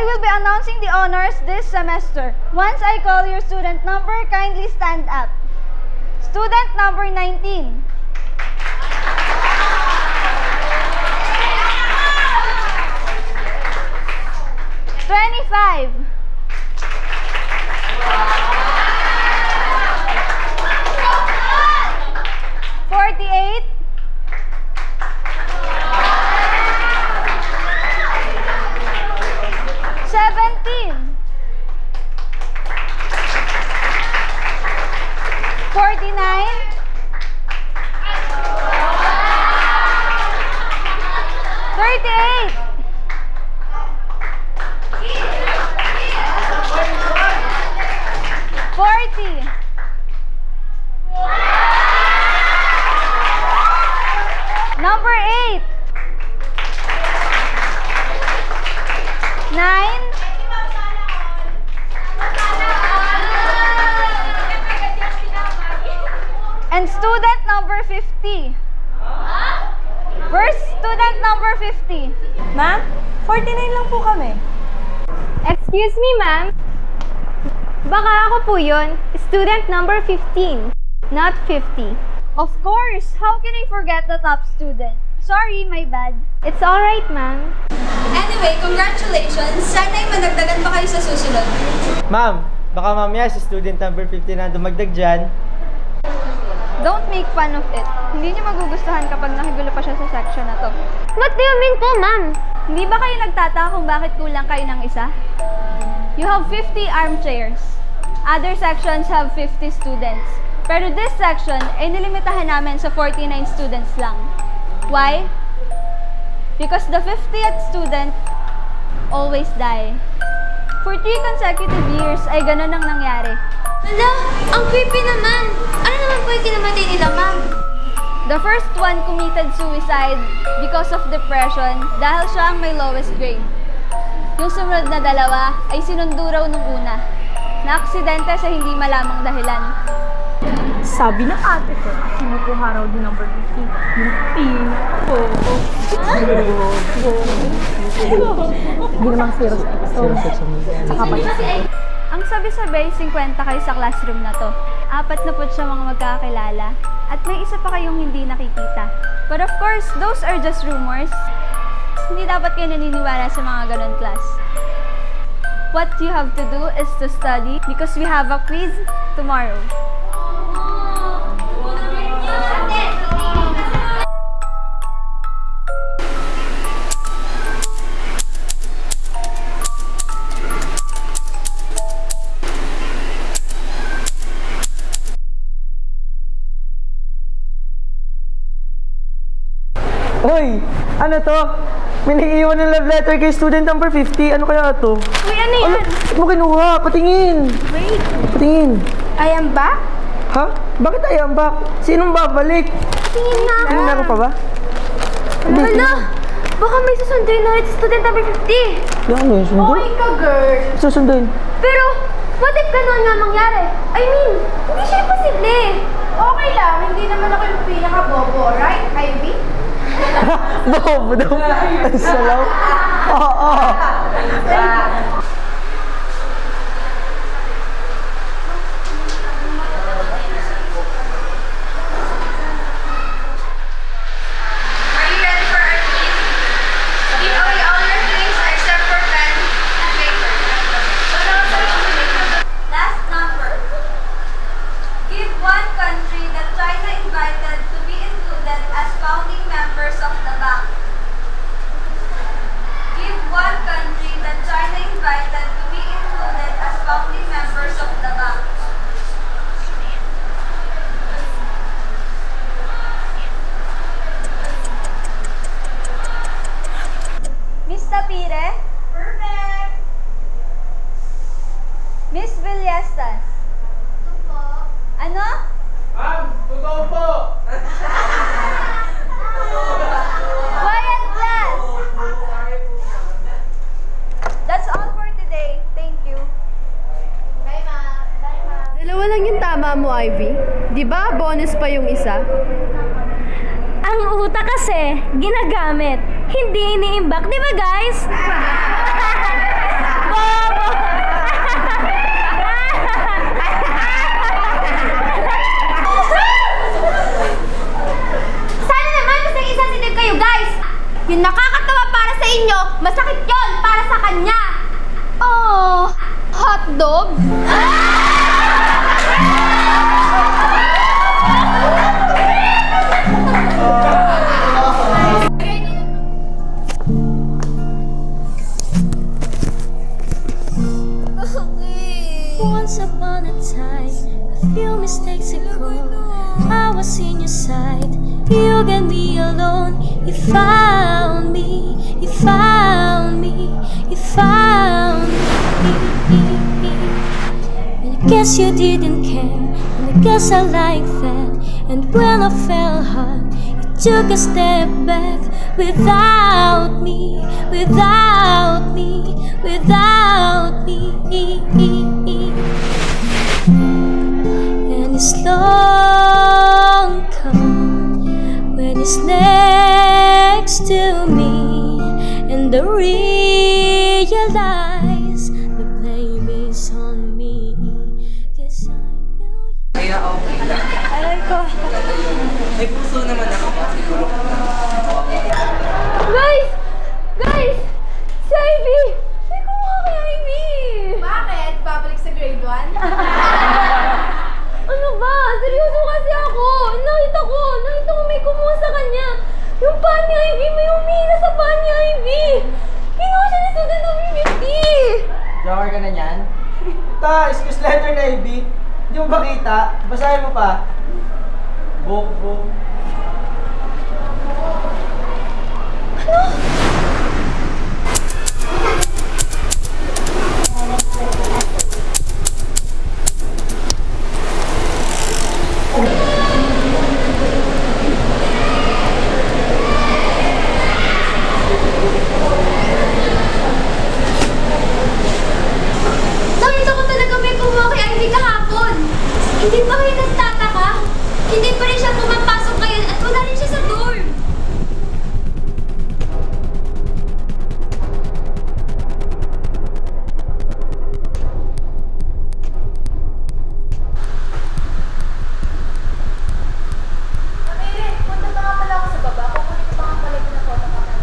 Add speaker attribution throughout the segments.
Speaker 1: I will be announcing the honors this semester. Once I call your student number, kindly stand up. Student number 19. '25. 48. 17. 49. 38. 40. 8. 9. 'And student number 50. Where's student number 50?
Speaker 2: Ma'am, 49 lang po kami.
Speaker 3: Excuse me, ma'am. Baka ako po yun. Student number 15, not 50.
Speaker 1: Of course! How can I forget the top student? Sorry, my bad.
Speaker 3: It's alright, ma'am.
Speaker 4: Anyway, congratulations! Sana'y madagdagan pa kayo sa susunod.
Speaker 5: Ma'am, baka mamaya si student number 50 na dumagdag dyan.
Speaker 1: Don't make fun of it. Hindi niyo magugustuhan kapag nakigulo pa siya sa section na to.
Speaker 3: What do you mean po, ma'am?
Speaker 1: Hindi ba kayo nagtataka kung bakit kulang kayo ng isa? You have 50 armchairs. Other sections have 50 students. Pero this section ay nilimitahan namin sa 49 students lang. Why? Because the 50th student always die. For 3 consecutive years ay ganun ang nangyari.
Speaker 4: Hala, ang creepy naman! Ano naman po yung kinamatay nila, ma'am?
Speaker 1: The first one committed suicide because of depression dahil siya ang may lowest grade. Yung sumunod na dalawa ay sinundo raw nung una, na aksidente sa hindi malamang dahilan.
Speaker 2: Sabi ng ate ko, kinukuha raw din number 50. Yung Hindi namang zero. So,
Speaker 1: Ang sabi-sabay, 50 kayo sa classroom na to. 4 po siya mga magkakilala. At may isa pa kayong hindi nakikita. But of course, those are just rumors. Hindi dapat kayo naniniwala sa mga ganun class. What you have to do is to study because we have a quiz tomorrow.
Speaker 5: Hoy! Ano to? May naiiwan ng love letter kay student number 50. Ano kaya to?
Speaker 3: Uy, ano yan?
Speaker 5: Ba't mo kinuha? Patingin!
Speaker 3: Wait.
Speaker 5: Patingin!
Speaker 3: I am back?
Speaker 5: Ha? Bakit I am back? Sinong babalik?
Speaker 3: Tingin na.
Speaker 5: Ano meron pa ba?
Speaker 3: Hala! Baka may susunduin ulit si student number 50.
Speaker 5: Yan, may sundo?
Speaker 3: Okay ka, girl.
Speaker 5: Susunduin.
Speaker 3: Pero, what if ganun nga mangyari? I mean, hindi siya imposible.
Speaker 2: okay lang, hindi naman ako yung pinaka-bobo, right, Ivy?
Speaker 5: Bobo daw. Ang salaw. Oo.
Speaker 4: Are you ready for our quiz? Give away all your things except for pen and paper. Last number. Give one country that China invited to be included as founding members of the bank. Give one country that China invited to be included as founding members of the bank.
Speaker 1: Miss Tapire?
Speaker 4: Perfect!
Speaker 1: Miss Villestas? Ano?
Speaker 5: Ma'am, totoo po!
Speaker 1: Quiet class! That's all for today. Thank you.
Speaker 4: Bye, ma. Bye, ma.
Speaker 2: Dalawa lang yung tama mo, Ivy. Di ba bonus pa yung isa?
Speaker 3: Ang utak kasi, ginagamit. Hindi iniimbak, di ba guys? hotdog?
Speaker 6: Once upon a time, a few mistakes ago, I was in your side. You got me alone. You found me. You found me. You found me. And I guess you didn't care, and I guess I like that. And when I fell hard, you took a step back without me, without me, without me. And it's long come when it's next to me, and I realize the blame is on me, 'cause I knew.
Speaker 7: Kaya okay lang.
Speaker 1: Aray ko.
Speaker 7: May puso naman ako. Siguro.
Speaker 1: Guys! Guys! Si Ivy! May kumuha kay Ivy!
Speaker 3: Bakit? Babalik sa grade 1?
Speaker 1: Ano ba? Seryoso kasi ako! Nakita ko may kumuha sa kanya! Yung paa ni Ivy! May umihina sa paa ni Ivy! Kinuha siya ni student number 50!
Speaker 5: Joker ka na niyan? Ta, excuse letter na IB. Hindi mo ba kita? Basahin mo pa. Bok.
Speaker 3: Nakita ko talaga may kumuha kay Ivy kahapon. Hindi pa kayo nagtataka? Hindi pa rin siya pumapasok ngayon at wala rin siya sa dorm. Amirin, punta pa nga pala ako sa baba. Kukunin ko pa nga pala ito na photo ka pala.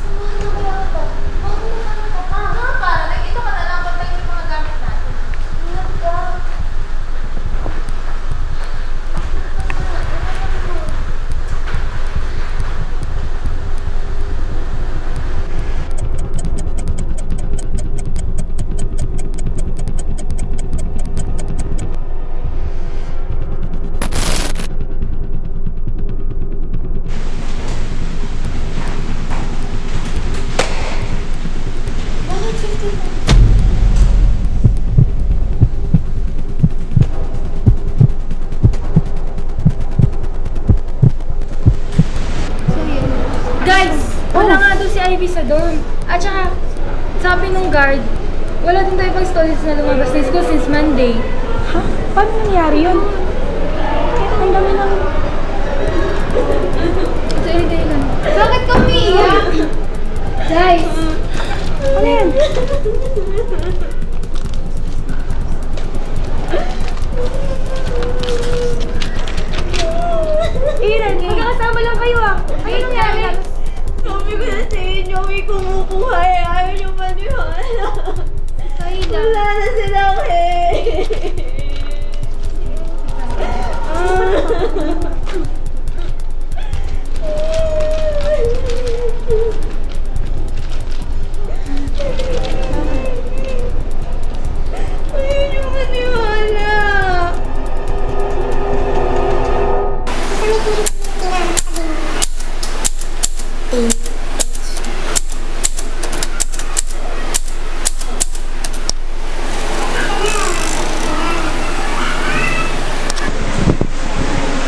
Speaker 3: Samahan na kaya ito. Bakit mo naman ito ka? Nga para, nakita ka na lang pag tayo yung mga gamit natin. Ingat ka. Bakit 50?
Speaker 2: Guys! Wala nga doon si Ivy sa dorm. At saka, sabi nung guard, wala din tayo pag-students na lumabas sa school since Monday.
Speaker 8: Ha? Paano nangyari yun? Ang dami ng...
Speaker 3: Bakit ka umiiyak?
Speaker 2: Guys!
Speaker 8: Ano yan?
Speaker 2: Iran, magkakasama lang kayo ah. Ano nangyari?
Speaker 6: Sabi ko na sa inyo, may kumukuha eh. Ayaw niyo maniwala. Wala na silang ayaw niyo maniwala.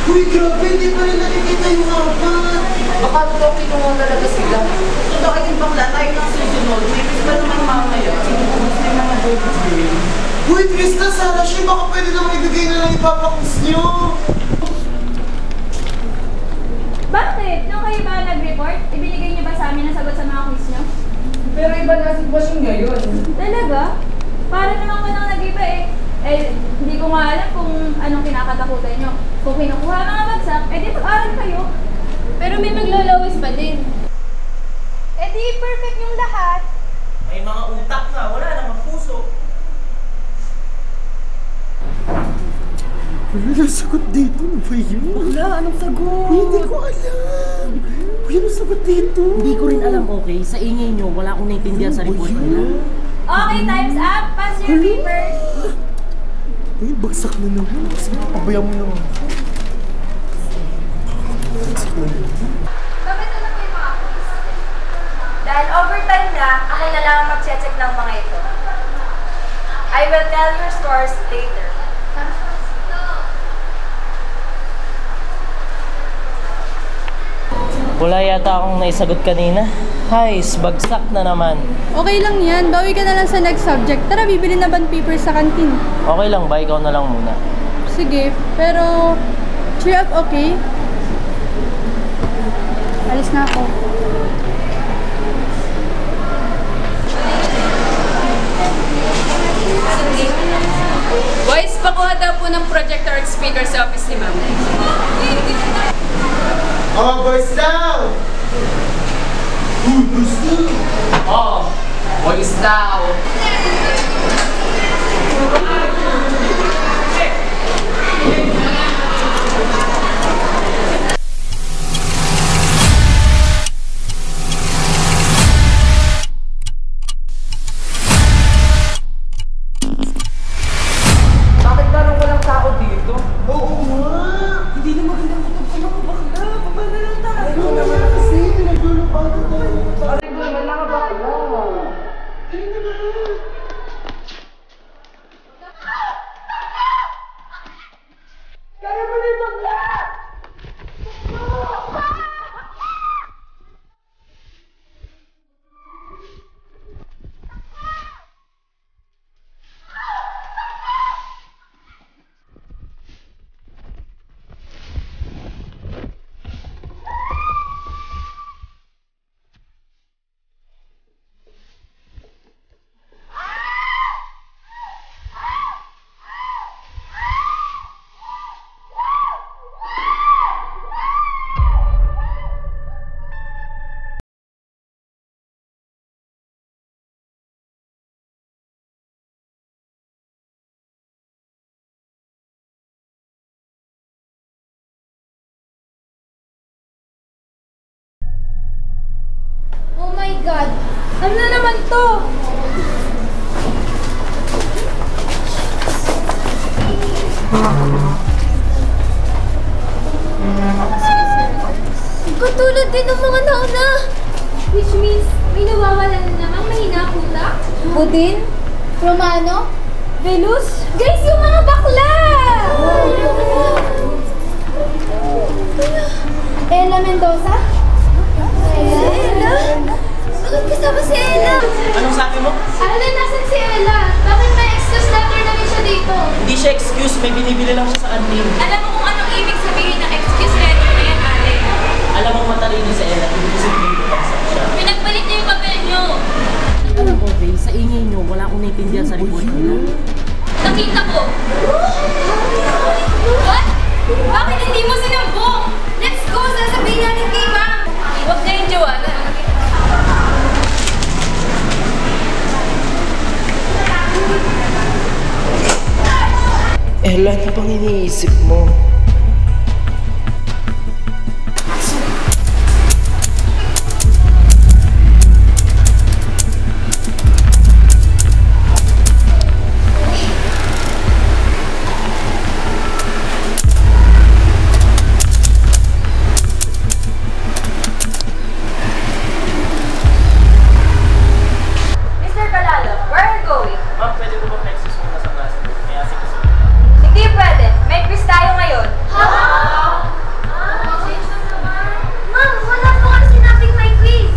Speaker 5: Uy, grabe, hindi pa rin nakikita yung apat.
Speaker 7: Baka daw kinuha talaga sila. Kung daw kayo bakla, tayo ng susunod. May miss pa naman mamaya. Sinukumus na yung mga birthday.
Speaker 5: Uy, Krista, Sarah, Shea, baka pwede naman ibigay na lang ipapakus nyo.
Speaker 1: Bakit? Nung kayo ba nag-report, ibinigay niyo ba sa amin ang sagot sa mga quiz niyo?
Speaker 7: Pero iba na sitwasyon ngayon.
Speaker 1: Talaga? Para naman ko nang nag-iba eh. Eh, hindi ko nga alam kung anong kinakatakutan nyo. Kung kinukuha mga bagsak, eh di mag-aral kayo.
Speaker 3: Pero may maglalawis pa din.
Speaker 1: Eh di perfect yung lahat.
Speaker 7: May mga utak na, wala namang puso.
Speaker 5: Anong sagot dito? Ano ba yun?
Speaker 7: Wala, anong sagot?
Speaker 5: Hindi ko alam. Uy, anong sagot dito?
Speaker 9: Hindi ko rin alam, okay? Sa ingay nyo, wala akong naintindihan sa report nila.
Speaker 4: Okay, time's up. Pass your paper.
Speaker 5: Uy, bagsak na naman. Sige, pabayaan mo naman. Bagsak na naman.
Speaker 4: Bakit ano po yung mga quiz? Dahil overtime na, ako na lang mag-check ng mga ito. I will tell your scores later.
Speaker 9: Wala yata akong naisagot kanina. Hays, bagsak na naman.
Speaker 1: Okay lang yan. Bawi ka na lang sa next subject. Tara, bibili na band paper sa kantin.
Speaker 9: Okay lang ba? Ikaw na lang muna.
Speaker 1: Sige, pero cheer up, okay? Alis na ako.
Speaker 10: Boys, pakuha daw po ng projector at speaker sa office ni Ma'am.
Speaker 5: Oh, boys down! Gusto!
Speaker 10: Oh, boys daw.
Speaker 7: Bakit parang walang tao dito?
Speaker 5: Oo nga!
Speaker 7: Hindi na magandang kutob sa mga bakla. Baba na lang tayo.
Speaker 5: Ikaw naman kasi, naglulupatan tayo.
Speaker 7: Aray ko naman, nakabakla.
Speaker 5: Halika na!
Speaker 7: Kaya mo na yung bakla!
Speaker 3: Oh my God! Ano na naman to? Katulad din ng mga nauna. Which means, may nawawala na namang mahina puta? Budin? Romano? Venus? Guys, yung mga bakla! Ella Mendoza? Ella? Bakit kasama si Ella?
Speaker 9: Anong sabi mo?
Speaker 3: Alan, nasan si Ella? Bakit may excuse letter na rin siya dito?
Speaker 9: Hindi siya excuse, may binibili lang siya sa kantin.
Speaker 10: Alam mo kung anong ibig sabihin ng excuse letter na yan, Ale?
Speaker 9: Alam mo matalino sa Ella, hindi kasi bagsak siya.
Speaker 10: Pinagpalit niyo yung papel niyo.
Speaker 9: Alam ko, okay, sa ingay nyo, wala akong naintindihan sa report nila.
Speaker 10: Nakita ko. What? Bakit hindi mo sinumbong? Let's go! Sasabihin natin kay Ma'am. Huwag na yung Joanna.
Speaker 9: Ella, ano bang iniisip mo?
Speaker 4: Mr. Calalo, where are you going?
Speaker 9: Ma'am, pwede ko ba texas muna sa class? May asik kasi.
Speaker 4: Hindi pwede. May quiz tayo ngayon.
Speaker 3: Ma'am, wala po kayo sinabing may quiz.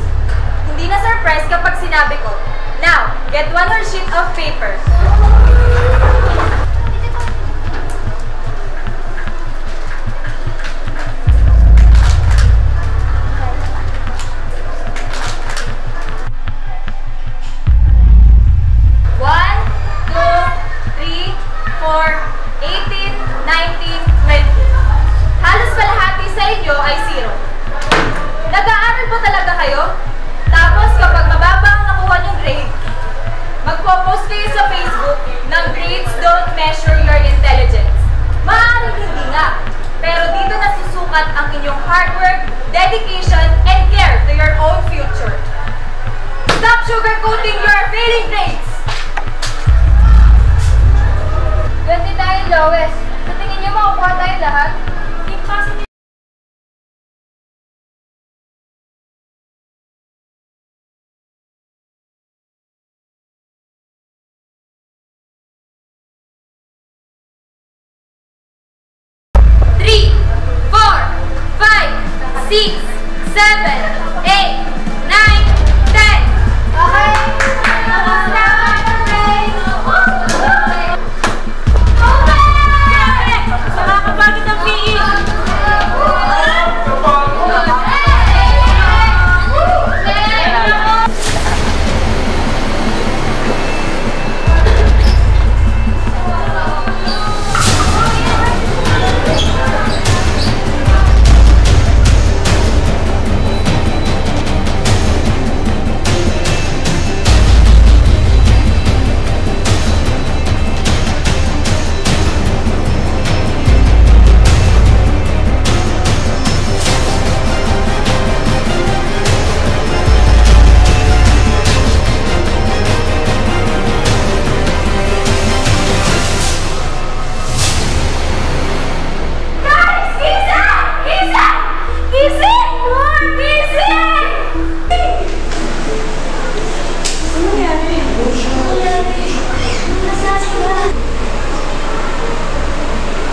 Speaker 4: Hindi na surprise kapag sinabi ko. Now, get one more sheet of paper. One, 2, 3, 4, 18, 19, 20. Halos kalahati sa inyo ay 0. Nag-aaral po talaga kayo? Tapos kapag mababa ang nakuha niyong grade, magpo-post kayo sa Facebook ng grades dedication, and care to your own future. Stop sugarcoating your failing grades!
Speaker 1: 20 tayo, Lois. Sa tingin niyo makukuha tayong lahat?
Speaker 2: Hindi kasi
Speaker 10: Three, 4, 5, 6, 7, 8, 9, 10.
Speaker 1: Okay. Tapos na.
Speaker 2: nakakapagod ang PE.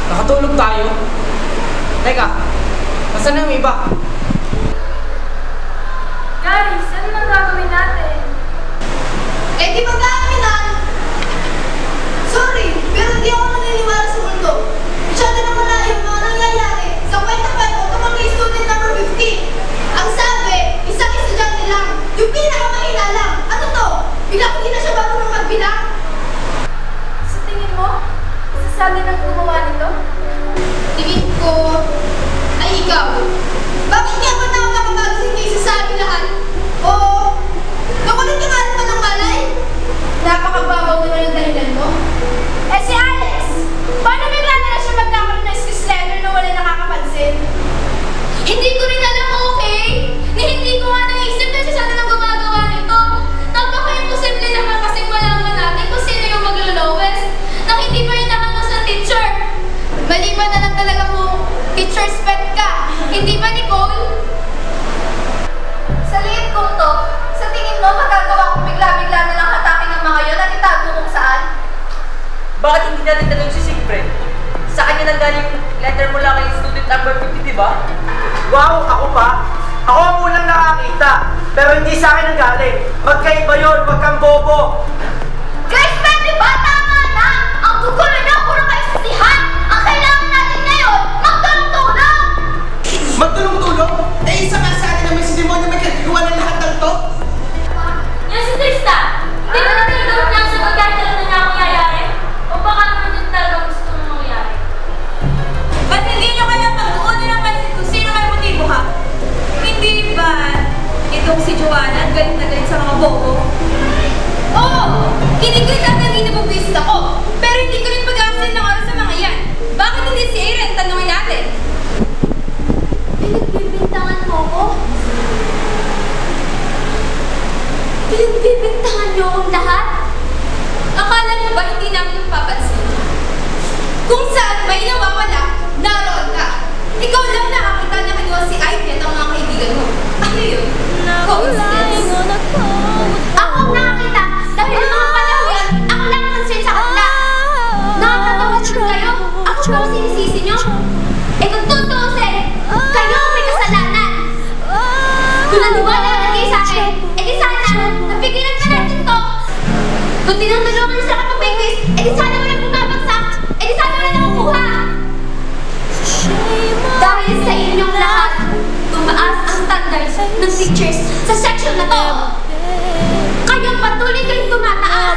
Speaker 5: Nakatulog tayo? Teka, nasaan na yung iba?
Speaker 2: Guys, ano nang gagawin natin?
Speaker 3: Eh di mag-aaminan! Sorry, pero di ako naniniwala sa mundo. Masyado na malayo yung mga nangyayari. Sa kwenta-kwento, tumangay student number 15. Ang sabi, isang estudyante lang. Yung pinakamahina lang. Ano to? Bilang hindi na siya marunong magbilang?
Speaker 2: Sa tingin mo, sasabi ng gumawa nito?
Speaker 3: Tingin ko ay ikaw. Bakit nga ba na ako nakapag-sing kaysa sa amin lahat? Oo. Nakulit ka nga pa ng malay? Napakababaw naman ang dahilan mo.
Speaker 10: Eh si Alex, paano bigla na lang siya magkakaroon ng excuse letter na wala nakakapansin? Hindi ko rin alam, okay? Ni hindi ko nga naisip na siya sana nang gumagawa nito. Napaka-imposible naman kasing malaman natin kung sino yung maglo-lowest nang hindi pa rin nakanos ng teacher. Maliban na lang talaga kung teacher's pet ka. Hindi ba, Nicole?
Speaker 1: Sa liit kong to, sa tingin mo magagawa kong bigla-bigla na lang hatakin ng mga yon at itago kung saan?
Speaker 5: Bakit hindi natin tanong si Sigfred? Sa kanya nang galing letter mula kay student number 50, di ba?
Speaker 11: Wow, ako pa? Ako ang unang nakakita, pero hindi sa akin ang galing. Magkaiba yun, wag kang bobo.
Speaker 10: Guys, pwede ba? Tama na! Ang gugulo na, puro kayo sisihan! Ang kailangan natin ngayon, magtulong-tulong!
Speaker 7: Magtulong-tulong? Eh, isa nga sa akin na may si Demonyo may kagagawa ng lahat ng to?
Speaker 2: Yan si Trista! Hindi ba natin ikaw niya sa pagkakita na niya ang mangyayari? O baka naman yun talaga gusto mong mangyayari?
Speaker 4: Ba't hindi nyo kaya pagtuunan ng pansin kung sino may motibo, ha? Hindi ba itong si Joanna at galit na galit sa mga bobo?
Speaker 10: Oo! Hindi ko itatanggi na bubwisit ako. Pero hindi ko rin pag-aasin ng oras sa mga yan. Bakit hindi si Aaron? Tanungin natin.
Speaker 3: Pinagbibintangan mo ko? Pinagbibintangan niyo akong lahat?
Speaker 10: Akala mo ba hindi namin papansin? Kung saan may nawawala, naroon ka. Ikaw lang nakakita na kinuha si Ivy at ang mga kaibigan mo. Ano yun? Coincidence?
Speaker 3: Ako ang nakakita dahil ng mga panahon yan, ako lang ang concern sa kanila. Nakakatawa naman kayo. Ako ba ang sinisisi niyo? Eh kung tutusin, kayo ang may kasalanan. Kung naniwala naman kayo sa akin, eh di sana, napigilan pa natin to. Kung tinutulungan niyo sila kapag-babies, eh di sana walang bumabagsak, eh di sana walang nakukuha. Dahil sa inyong lahat, tumaas ang standards ng teachers sa section na to. Kayo patuloy kayong tumataas.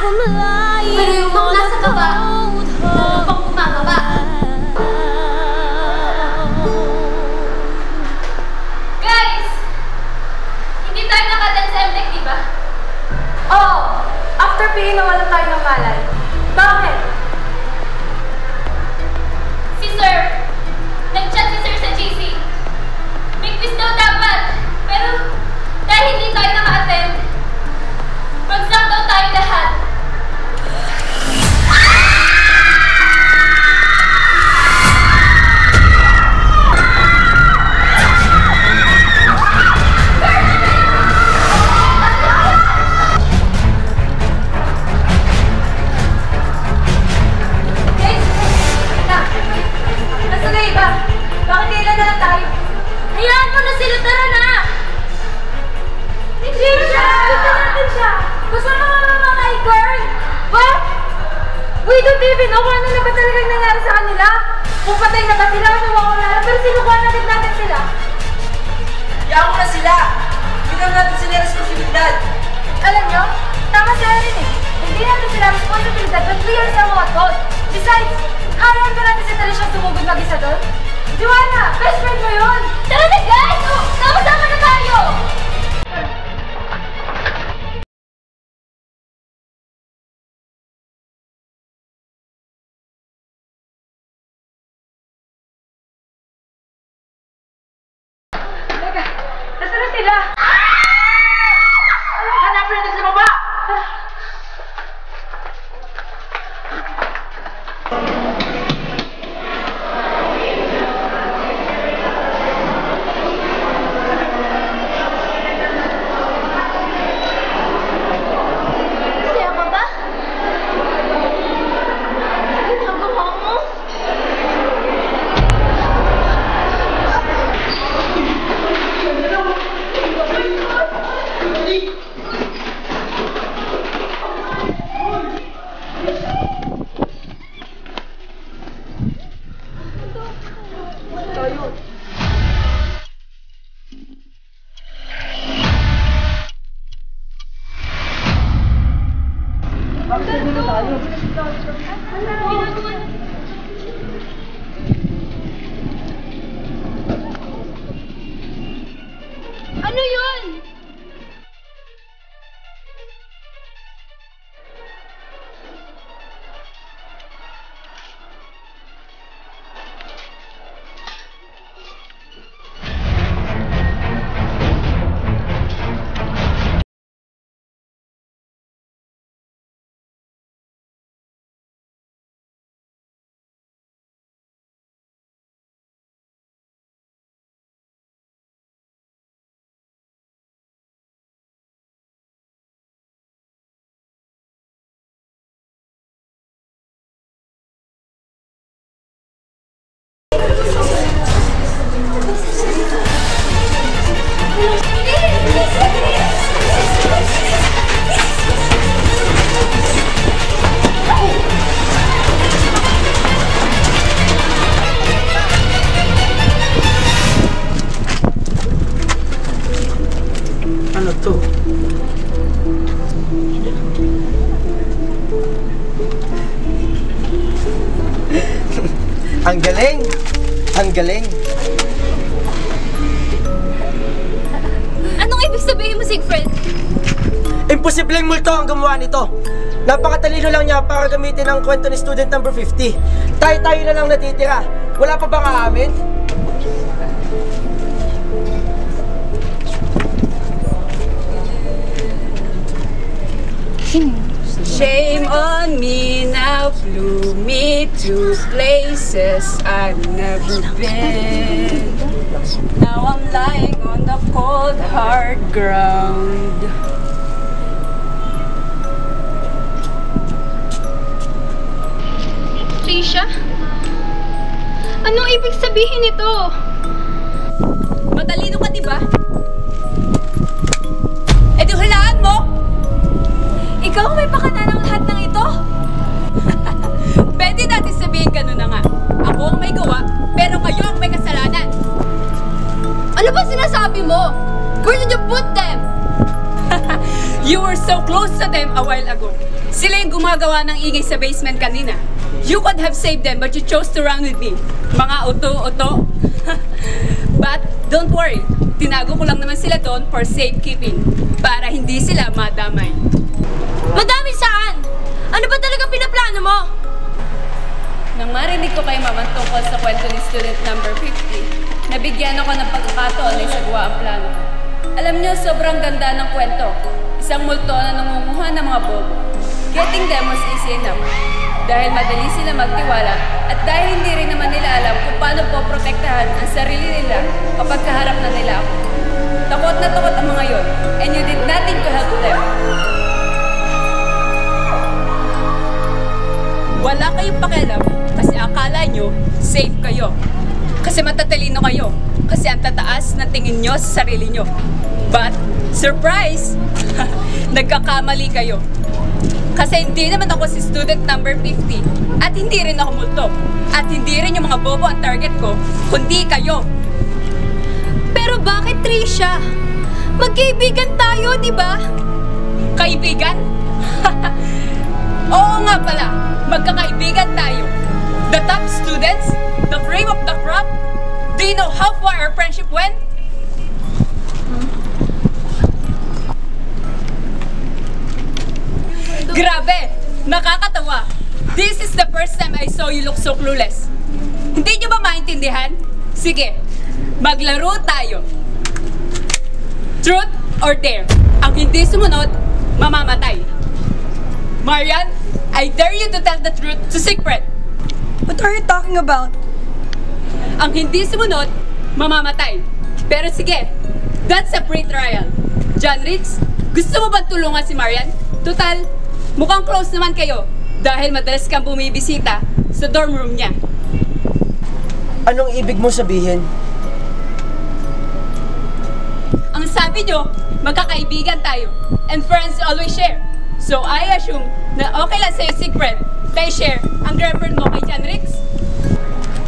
Speaker 3: Pero yung mga nasa baba, lalo pang bumababa.
Speaker 10: Guys! Hindi tayo nakatan sa MTech, di ba?
Speaker 2: Oo! After PE nawalan tayo ng malay. Bakit?
Speaker 10: Si Sir, nag-chat si Sir sa GC. May quiz daw dapat
Speaker 2: Tito Steven, kung ano na ba talagang nangyari sa kanila? Kung patay na ba sila o nawawala na, pero sinukuhan agad natin sila.
Speaker 7: Kaya mo na sila! Bigyan natin sila responsibilidad!
Speaker 2: Alam nyo, tama si Erin eh. Hindi natin sila responsibilidad, but we are somewhat fault. Besides, hayaan ba natin si Trisha sumugod mag-isa doon? Joanna, best friend mo yun!
Speaker 3: Tara na guys! Sama-sama na tayo!
Speaker 2: Nasaan na sila?
Speaker 7: Hanapin natin sa baba!
Speaker 3: Masaya ka ba? Ginagawa mo? Ano yun?
Speaker 11: Ano to? Ang galing! Ang galing!
Speaker 3: Anong ibig sabihin mo, Siegfried?
Speaker 11: Imposibleng multo ang gumawa nito. Napakatalino lang niya para gamitin ang kwento ni student number 50. Tayo-tayo na lang natitira. Wala pa bang aamin?
Speaker 12: Shame on me now, flew me to places I've never been. Now I'm lying on the cold, hard ground.
Speaker 3: Trisha? Anong ibig sabihin nito?
Speaker 12: Matalino ka, diba? Eh di hulaan mo! Ikaw ang may pakana ng lahat ng ito? Pwede natin sabihin ganun na nga. Ako ang may gawa, pero kayo ang may kasalanan.
Speaker 3: Ano ba sinasabi mo? Where did you put them?
Speaker 12: You were so close to them a while ago. Sila yung gumagawa ng ingay sa basement kanina. You could have saved them, but you chose to run with me. Mga uto-uto. But don't worry, tinago ko lang naman sila doon for safekeeping, para hindi sila madamay.
Speaker 3: Madami saan? Ano ba talaga pinaplano mo?
Speaker 12: Nang marinig ko kay Mama tungkol sa kwento ni student number 50, nabigyan ako ng pagkakataon na isagawa ang plano. Alam niyo, sobrang ganda ng kwento. Isang multo na nangunguha ng mga bobo. Getting them was easy enough. Dahil madali sila magtiwala at dahil hindi rin naman nila alam kung paano po protektahan ang sarili nila kapag kaharap na nila ako. Takot na takot ang mga yon, and you did nothing to help them. Wala kayong pakialam kasi akala nyo safe kayo. Kasi matatalino kayo. Kasi ang tataas na tingin nyo sa sarili nyo. But Surprise! Nagkakamali kayo. Kasi hindi naman ako si student number 50 at hindi rin ako multo. At hindi rin yung mga bobo ang target ko, kundi kayo.
Speaker 10: Pero bakit, Trisha? Magkaibigan tayo, di ba?
Speaker 12: Kaibigan? Oo nga pala, magkakaibigan tayo. The top students, the cream of the crop. Do you know how far our friendship went? Grabe! Nakakatawa! This is the first time I saw you look so clueless. Hindi nyo ba maintindihan? Sige, maglaro tayo. Truth or dare? Ang hindi sumunod, mamamatay. Marian, I dare you to tell the truth to Secret.
Speaker 2: What are you talking about?
Speaker 12: Ang hindi sumunod, mamamatay. Pero sige, that's a pre-trial. John Riggs, gusto mo bang tulungan si Marian? Total, mukhang close naman kayo dahil madalas kang bumibisita sa dorm room niya.
Speaker 11: Anong ibig mo sabihin?
Speaker 12: Ang sabi nyo, magkakaibigan tayo and friends always share. So I assume na okay lang sa'yo, Secret, tayo share ang girlfriend mo kay John Riggs?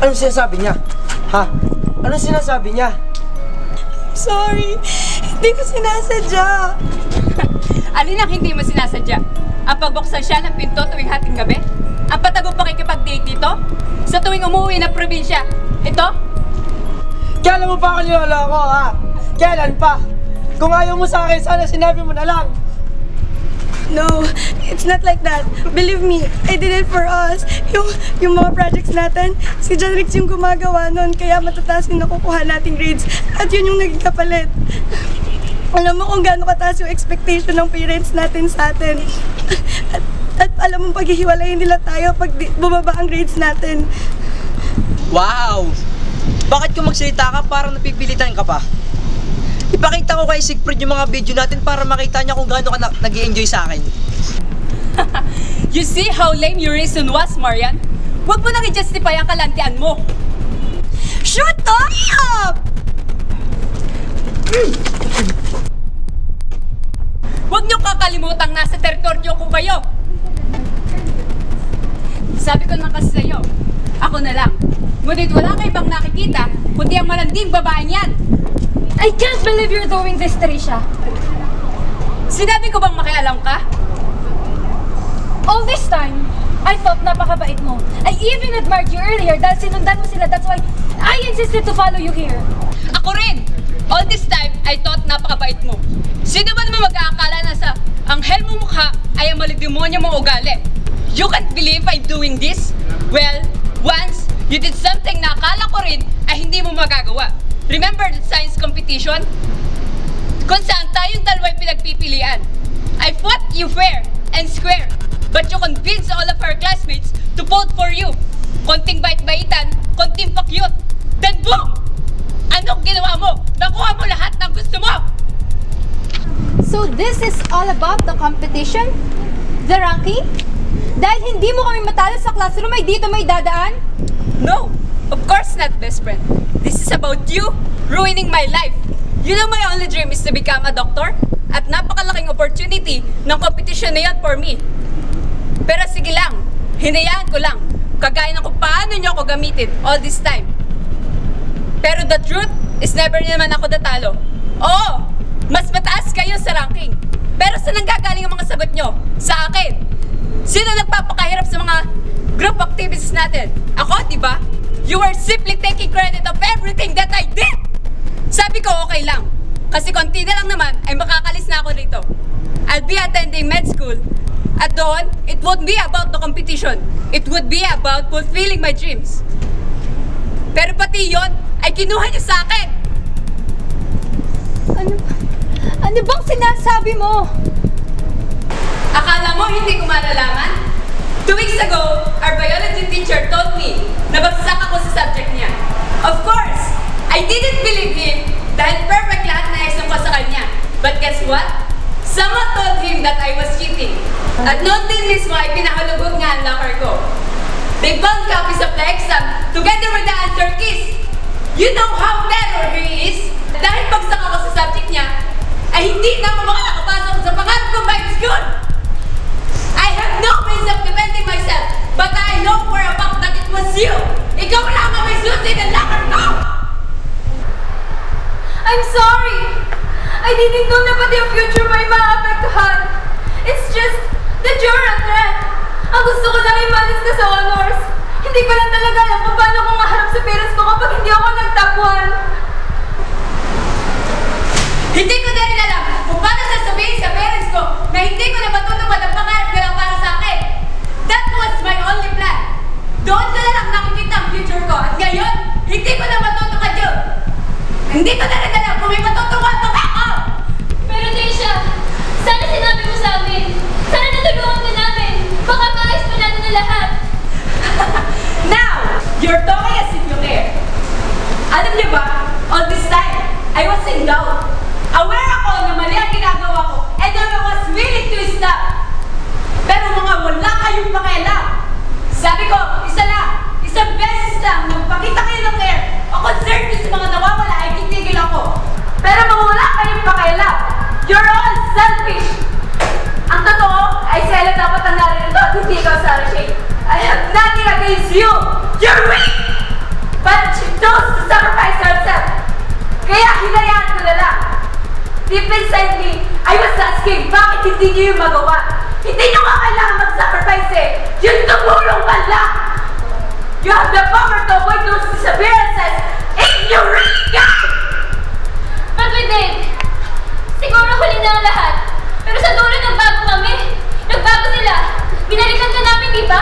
Speaker 11: Anong sinasabi niya? Ha? Anong sinasabi niya?
Speaker 2: Sorry, hindi ko sinasadya.
Speaker 12: Alin ang hindi mo sinasadya? Ang pagbuksan siya ng pinto tuwing hating gabi? Ang patagong pakikipag-date dito? Sa tuwing umuwi ng probinsya? Ito?
Speaker 11: Kailan mo pa ako niloloko, ha? Kailan pa? Kung ayaw mo sa akin, sana sinabi mo na lang.
Speaker 2: No, it's not like that. Believe me, I did it for us. Yung mga projects natin, si John Riggs yung gumagawa nun, kaya matataas yung nakukuha nating grades. At yun yung naging kapalit. Alam mo kung gaano kataas yung expectation ng parents natin sa atin. At alam mo paghihiwalayin nila tayo pag bumaba ang grades natin.
Speaker 5: Wow! Bakit kung magsalita ka parang napipilitan ka pa? Ipakita ko kay Siegfried yung mga video natin para makita niya kung gaano ka nag-i-enjoy sa akin.
Speaker 12: You see how lame your reason was, Marian? Huwag mo nang i-justify ang kalantian mo.
Speaker 2: Shut up!
Speaker 12: Huwag niyo kakalimutang nasa teritoryo ko kayo. Sabi ko naman kasi sa'yo, ako na lang. Ngunit wala kayo bang nakikita, kundi ang malanding babaeng yan.
Speaker 2: I can't believe you're doing this, Trisha.
Speaker 12: Sinabi ko bang makialam ka?
Speaker 2: All this time, I thought napakabait mo. I even admired you earlier dahil sinundan mo sila. That's why I insisted to follow you here.
Speaker 12: Ako rin! All this time, I thought napakabait mo. Sino ba naman mag-aakala na sa anghel mo mukha ay ang malidemonyo mong ugali? You can't believe I'm doing this? Well, once, you did something na akala ko rin ay hindi mo magagawa. Remember the science competition? Kung saan tayong dalawa'y pinagpipilian. I fought you fair and square, but you convinced all of our classmates to vote for you. Konting bait-baitan, konting pakyut. Then boom! Anong ginawa mo? Nakuha mo lahat ng gusto mo!
Speaker 10: So this is all about the competition? The ranking? Dahil hindi mo kami matalo sa classroom ay dito may dadaan?
Speaker 12: No! Of course not, best friend. This is about you ruining my life. You know my only dream is to become a doctor? At napakalaking opportunity ng competition na yan for me. Pero sige lang, hinayaan ko lang. Kagaya ng kung paano nyo ako gamitin all this time. Pero the truth is never naman ako natalo. Oo, mas mataas kayo sa ranking. Pero saan nanggagaling ang mga sagot nyo? Sa akin. Sino nagpapakahirap sa mga group activities natin? Ako, di ba? You were simply taking credit of everything that I did! Sabi ko okay lang. Kasi konti na lang naman ay makakalis na ako rito. I'll be attending med school. At doon, it won't be about the competition. It would be about fulfilling my dreams. Pero pati yon ay kinuha niyo sa akin!
Speaker 10: Ano bang sinasabi mo?
Speaker 12: Akala mo hindi ko malalaman? 2 weeks ago, our biology teacher told me na bagsak ako sa subject niya. Of course, I didn't believe him dahil perfect lahat na exam ko sa kanya. But guess what? Someone told him that I was cheating. At noon din mismo ay pinahulugot nga ang locker ko. They found copies of the exam together with the answer keys. You know how terror he is? Dahil bagsak ako sa subject niya, ay hindi na ako makakapasok sa pangarap kong high school. I have no means of defending myself, but I know for a fact that it was you. Ikaw lang ang may susi ng lakad ko.
Speaker 1: I'm sorry! I didn't know na pati yung future mo ay maapektuhan. It's just that you're a threat. Ang gusto ko lang imanis ka sa honors. Hindi ko lang talaga alam kung paano kong maharap sa parents ko kapag hindi ako nag-top 1.
Speaker 12: Hindi ko na rin alam kung paano sasabihin sa parents ko na hindi ko na matutupad ang pangarap nila para sa akin. That was my only plan. Doon ko na lang nakikita ang future ko at ngayon, hindi ko na matutupad yun. Hindi ko na rin alam kung may matutupad pa ako.
Speaker 6: Pero Tisha, sana sinabi mo sa amin. Sana natulungan ka namin. Baka maayos pa natin na lahat.
Speaker 12: Now, you're talking as if you care. Alam niyo ba, all this time, I was in doubt. Aware ako na mali ang ginagawa ko and I was willing to stop. Pero mga wala kayong pakialam. Sabi ko, isang beses lang nagpakita kayo ng care o concern sa mga nawawala ay titigil ako. Pero mga wala kayong pakialam. You're all selfish. Ang totoo ay si Ella dapat ang naririto at hindi ikaw, Sarah Shane. I have nothing against you. You're weak. But she chose to sacrifice herself. Kaya hinayaan ko na lang. Deep inside me, I was asking bakit hindi niyo yung magawa. Hindi niyo nga kailangan mag-sacrifice eh. Yung tumulong man lang. You have the power to avoid those disappearances if you really can.
Speaker 6: But we did. Siguro huli na ang lahat. Pero sa dulo nagbago kami. Nagbago sila. Binalikan ka namin, di ba?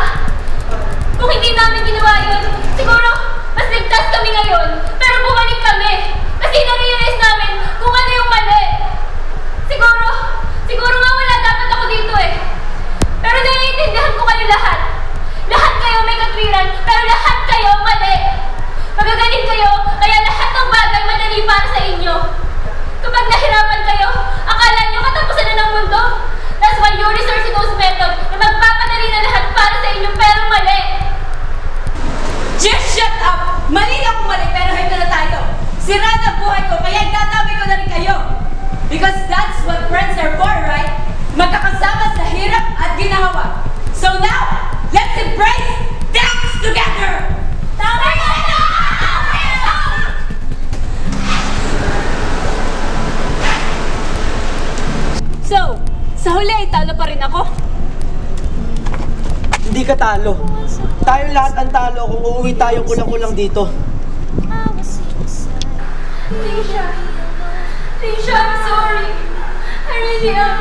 Speaker 6: Kung hindi namin ginawa yun, siguro mas ligtas kami ngayon. Pero bumalik kami. Kasi na-realize namin kung ano yung mali. Siguro nga wala dapat ako dito eh. Pero naiintindihan ko kayo lahat. Lahat kayo may katwiran, pero lahat kayo mali. Magagaling kayo, kaya lahat ng bagay madali para sa inyo. Kapag nahirapan kayo, akala nyo katapusan na ng mundo. That's why you resort to those methods na magpapadali na lahat para sa inyo, pero mali.
Speaker 12: Just shut up! Mali na kung mali, pero heto na tayo. Sira na buhay ko, kaya dadami ko na rin kayo. Because that's what friends are for, right? Magkakasama sa hirap at ginawa. So now, let's embrace dance together! Tama na! So, sa huli ay talo pa rin ako?
Speaker 11: Hindi ka talo. Tayong lahat ang talo kung uuwi tayong kulang-kulang dito.
Speaker 1: Tisha, I'm sorry. I really am.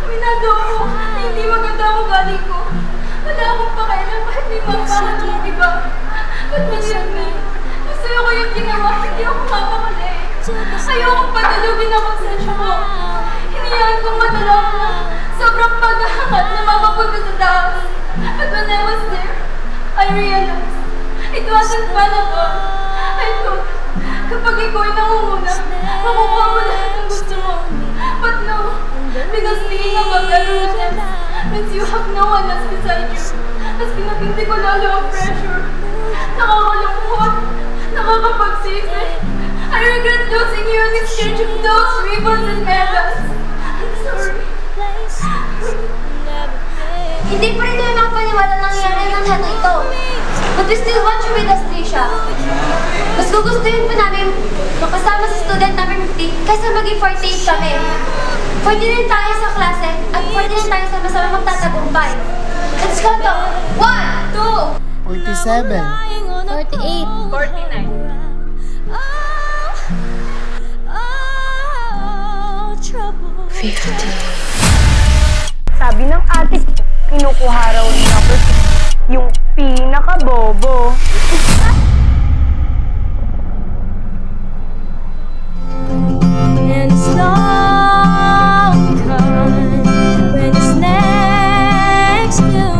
Speaker 1: Minado ako na hindi maganda ang ugali ko. Wala akong pakialam kahit may mapakat mo, diba? But believe me, gusto ko yung ginawa, hindi ako mapakali. Ayokong padalugin ang konsensya ko. Hiniyahan kong madala ko. Sobrang paghahangat na mapapunta sa taas. But when I was there, I realized it wasn't fun at all. I thought, kapag ikaw ay nangunguna, makukuha mo lahat ng gusto mo. But no, because being a Magalutan means you have no one else beside you. Mas pinatindi ko lalo ang pressure. Nakakalungkot, nakakapagsisi. I regret losing you in exchange of those ribbons and medals. I'm sorry.
Speaker 3: Hindi pa rin tayo makapaniwala nangyari ng lahat ng ito. But we still want you with us, Trisha. Mas gugustuhin pa namin makasama sa student number 50 kaysa maging 48 kami. 49 tayo sa klase at 49 tayo sama-sama magtatagumpay. Let's go to 1, 2,
Speaker 13: 47,
Speaker 6: 48,
Speaker 12: 49.
Speaker 8: Sabi ng ate ko, kinukuha raw ni number 6, yung pinaka-bobo.
Speaker 6: And it's long gone when it's next to